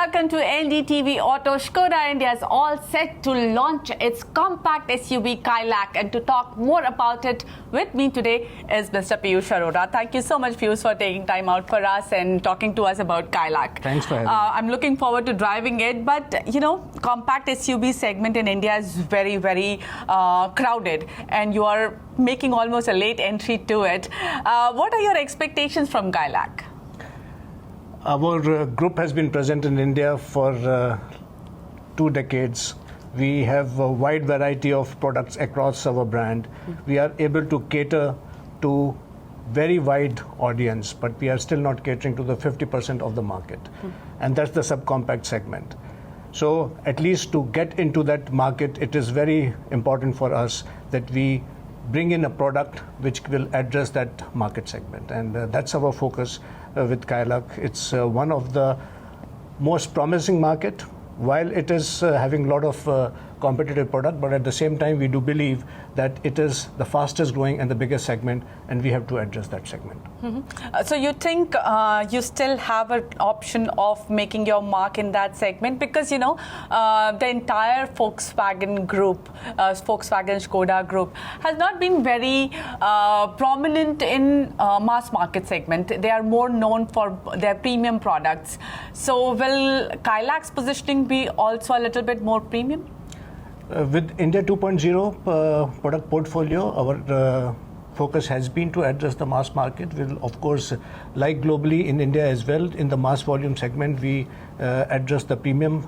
welcome to NDTV Auto. Skoda India is all set to launch its compact SUV Kylaq, and to talk more about it with me today is Mr. Piyush Arora. Thank you so much, Piyush, for taking time out for us and talking to us about Kylaq. Thanks for having me. I'm looking forward to driving it, but you know, compact SUV segment in India is very, very crowded, and you are making almost a late entry to it. What are your expectations from Kylaq? Our group has been present in India for 2 decades. We have a wide variety of products across our brand. We are able to cater to very wide audience, but we are still not catering to the 50% of the market. And that's the subcompact segment. So at least to get into that market, it is very important for us that we bring in a product which will address that market segment. And that's our focus with Kylaq. It's one of the most promising market, while it is having a lot of competitive product, but at the same time we do believe that it is the fastest growing and the biggest segment, and we have to address that segment. So you think you still have an option of making your mark in that segment, because you know the entire Volkswagen group, Volkswagen Skoda group, has not been very prominent in mass market segment. They are more known for their premium products. So will Kylaq's positioning be also a little bit more premium? With India 2.0 product portfolio, our focus has been to address the mass market. We'll, of course, like globally in India as well, in the mass volume segment, we address the premium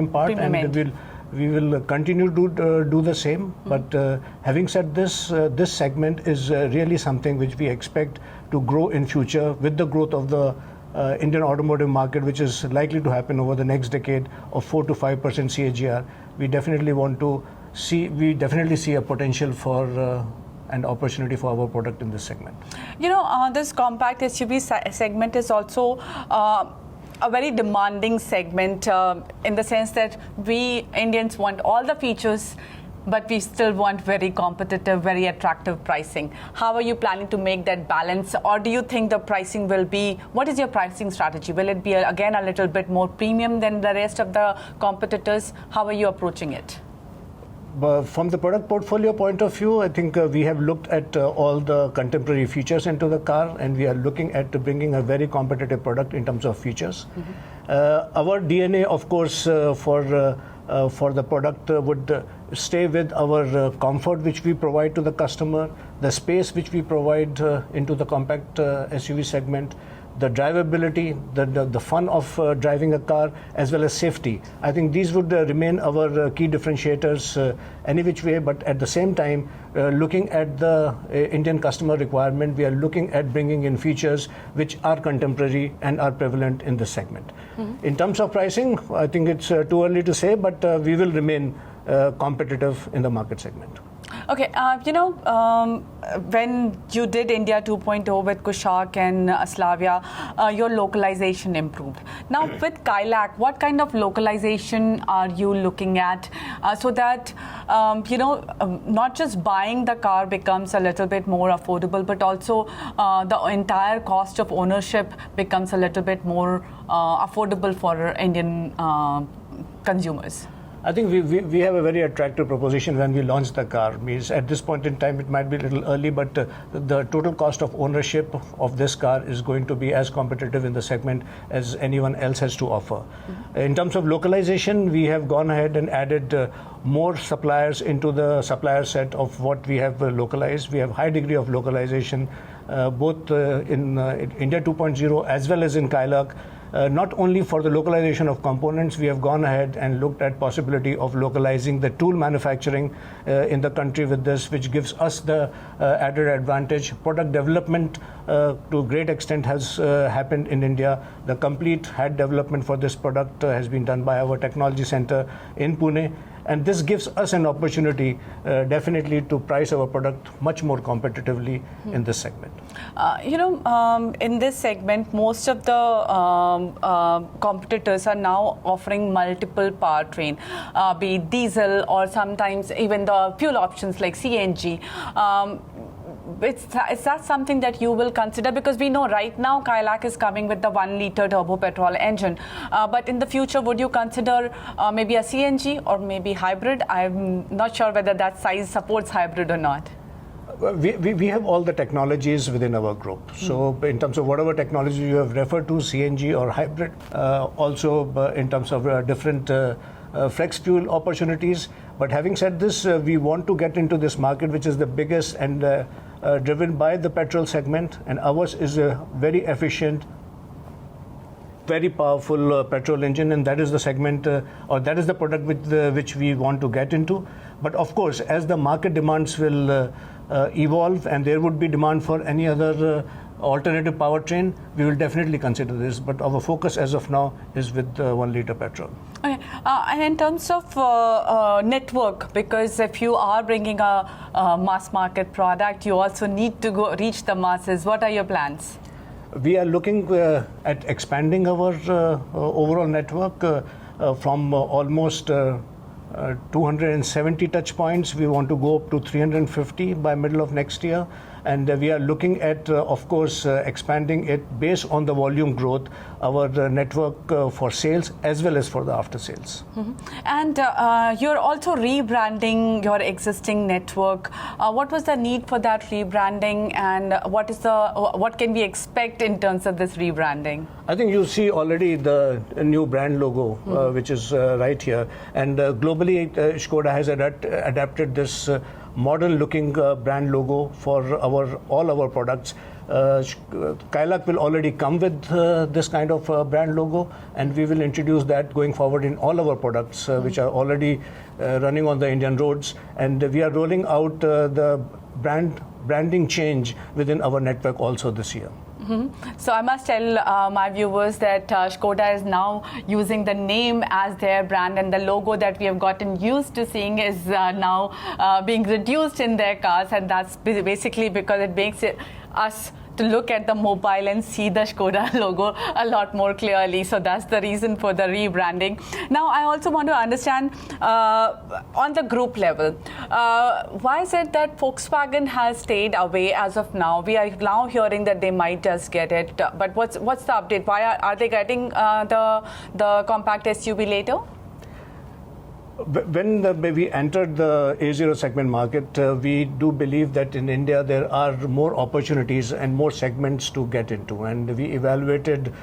part, and we will continue to do the same. But having said this, this segment is really something which we expect to grow in future with the growth of the Indian automotive market, which is likely to happen over the next decade of 4 to 5% CAGR. We definitely see a potential for an opportunity for our product in this segment. You know, this compact SUV segment is also a very demanding segment in the sense that we Indians want all the features, but we still want very competitive, very attractive pricing. How are you planning to make that balance? Or do you think the pricing will be, what is your pricing strategy? Will it be, again, a little bit more premium than the rest of the competitors? How are you approaching it? From the product portfolio point of view, I think we have looked at all the contemporary features into the car, and we are looking at bringing a very competitive product in terms of features. Our DNA, of course, for the product would stay with our comfort which we provide to the customer, the space which we provide into the compact SUV segment, the drivability, the fun of driving a car, as well as safety. I think these would remain our key differentiators any which way, but at the same time, looking at the Indian customer requirement, we are looking at bringing in features which are contemporary and are prevalent in this segment. In terms of pricing, I think it's too early to say, but we will remain competitive in the market segment. Okay, you know, when you did India 2.0 with Kylaq and Slavia, your localization improved. Now with Kylaq, what kind of localization are you looking at so that, you know, not just buying the car becomes a little bit more affordable, but also the entire cost of ownership becomes a little bit more affordable for Indian consumers? I think we have a very attractive proposition when we launched the car. Means at this point in time, it might be a little early, but the total cost of ownership of this car is going to be as competitive in the segment as anyone else has to offer. In terms of localization, we have gone ahead and added more suppliers into the supplier set of what we have localized. We have high degree of localization, both in India 2.0 as well as in Kylaq. Not only for the localization of components, we have gone ahead and looked at possibility of localizing the tool manufacturing in the country with this, which gives us the added advantage. Product development to a great extent has happened in India. The complete head development for this product has been done by our technology center in Pune. And this gives us an opportunity definitely to price our product much more competitively in this segment. You know, in this segment, most of the competitors are now offering multiple powertrain, be it diesel or sometimes even the fuel options like CNG. is that something that you will consider? Because we know right now Kylaq is coming with the 1-liter turbo petrol engine. But in the future, would you consider maybe a CNG or maybe hybrid? I'm not sure whether that size supports hybrid or not. We have all the technologies within our group. So in terms of whatever technology you have referred to, CNG or hybrid, also in terms of different flex fuel opportunities. But having said this, we want to get into this market, which is the biggest and driven by the petrol segment, and ours is a very efficient, very powerful petrol engine, and that is the segment or that is the product which we want to get into. But of course, as the market demands will evolve and there would be demand for any other alternative powertrain, we will definitely consider this. But our focus as of now is with 1-liter petrol. Okay. And in terms of network, because if you are bringing a mass market product, you also need to go reach the masses. What are your plans? We are looking at expanding our overall network from almost 270 touch points. We want to go up to 350 by middle of next year. And we are looking at, of course, expanding it based on the volume growth, our network for sales as well as for the after sales. And you're also rebranding your existing network. What was the need for that rebranding, and what can we expect in terms of this rebranding? I think you see already the new brand logo, which is right here. And globally, Skoda has adapted this modern-looking brand logo for all our products. Kylaq will already come with this kind of brand logo, and we will introduce that going forward in all our products, which are already running on the Indian roads. And we are rolling out the branding change within our network also this year. So I must tell my viewers that Skoda is now using the name as their brand, and the logo that we have gotten used to seeing is now being reduced in their cars, and that's basically because it makes us to look at the mobile and see the Skoda logo a lot more clearly. So that's the reason for the rebranding. Now, I also want to understand on the group level, why is it that Volkswagen has stayed away as of now? We are now hearing that they might just get it. But what's the update? Why are they getting the compact SUV later? When we entered the A0 segment market, we do believe that in India there are more opportunities and more segments to get into, and we evaluated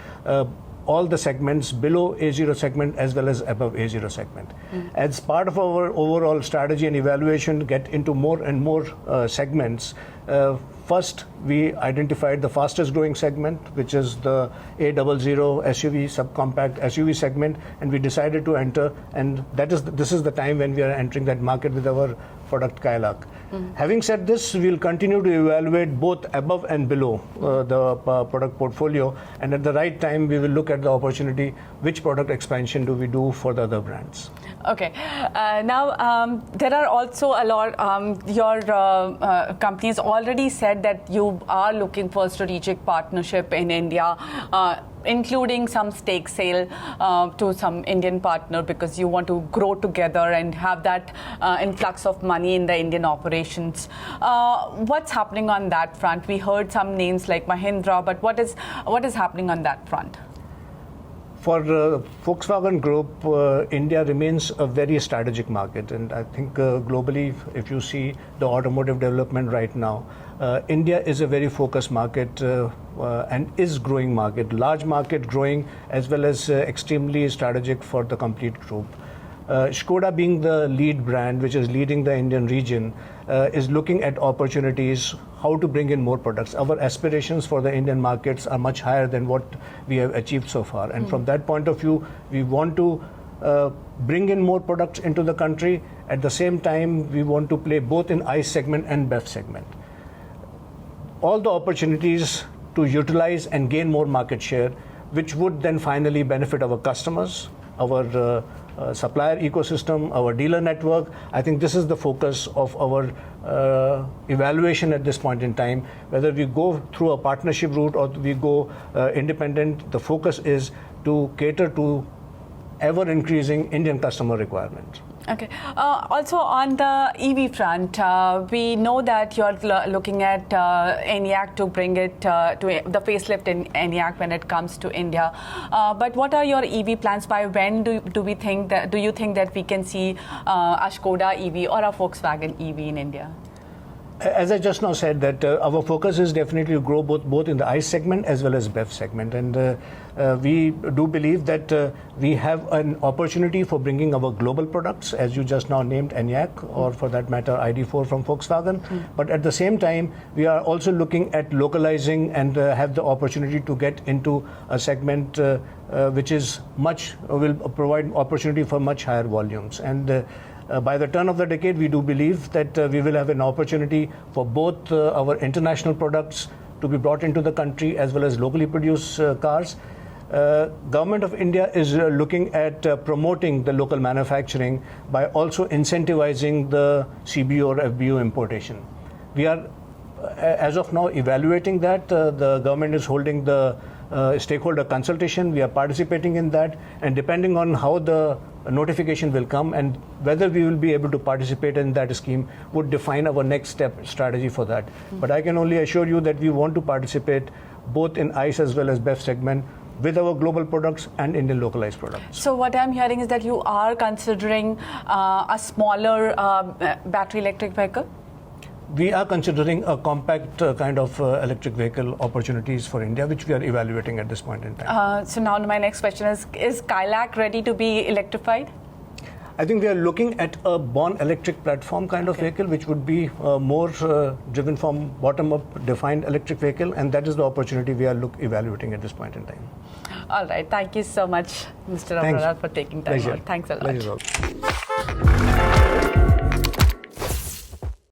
all the segments below A0 segment as well as above A0 segment. As part of our overall strategy and evaluation to get into more and more segments, first we identified the fastest growing segment, which is the A00 SUV, subcompact SUV segment, and we decided to enter, and this is the time when we are entering that market with our product Kylaq. Having said this, we'll continue to evaluate both above and below the product portfolio, and at the right time we will look at the opportunity, which product expansion do we do for the other brands. Okay. Now, there are also a lot, your company has already said that you are looking for strategic partnership in India, including some stake sale to some Indian partner, because you want to grow together and have that influx of money in the Indian operations. What's happening on that front? We heard some names like Mahindra, but what is happening on that front? For Volkswagen Group, India remains a very strategic market, and I think globally, if you see the automotive development right now, India is a very focused market and is growing market, large market growing, as well as extremely strategic for the complete group. Skoda, being the lead brand which is leading the Indian region, is looking at opportunities how to bring in more products. Our aspirations for the Indian markets are much higher than what we have achieved so far, and from that point of view, we want to bring in more products into the country. At the same time, we want to play both in ICE segment and BEV segment. All the opportunities to utilize and gain more market share, which would then finally benefit our customers, our supplier ecosystem, our dealer network. I think this is the focus of our evaluation at this point in time. Whether we go through a partnership route or we go independent, the focus is to cater to ever increasing Indian customer requirements. Okay. Also on the EV front, we know that you're looking at ENIAC to bring it to the facelift in ENIAC when it comes to India. But what are your EV plans? By when do you think that we can see a Skoda EV or a Volkswagen EV in India? As I just now said, that our focus is definitely to grow both in the ICE segment as well as BEV segment, and we do believe that we have an opportunity for bringing our global products, as you just now named ENIAC, or for that matter ID4 from Volkswagen. But at the same time, we are also looking at localizing and have the opportunity to get into a segment which is will provide opportunity for much higher volumes. And by the turn of the decade, we do believe that we will have an opportunity for both our international products to be brought into the country as well as locally produced cars. Government of India is looking at promoting the local manufacturing by also incentivizing the CBO or FBO importation. We are, as of now, evaluating that. The government is holding the stakeholder consultation. We are participating in that, and depending on how the notification will come and whether we will be able to participate in that scheme would define our next step strategy for that. But I can only assure you that we want to participate both in ICE as well as BEV segment with our global products and Indian localized products. So what I'm hearing is that you are considering a smaller battery electric vehicle? We are considering a compact kind of electric vehicle opportunities for India, which we are evaluating at this point in time. So now my next question is Kylaq ready to be electrified? I think we are looking at a born electric platform kind of vehicle, which would be more driven from bottom-up defined electric vehicle, and that is the opportunity we are evaluating at this point in time. All right. Thank you so much, Mr. Arora, for taking time out. Thanks a lot. Pleasure.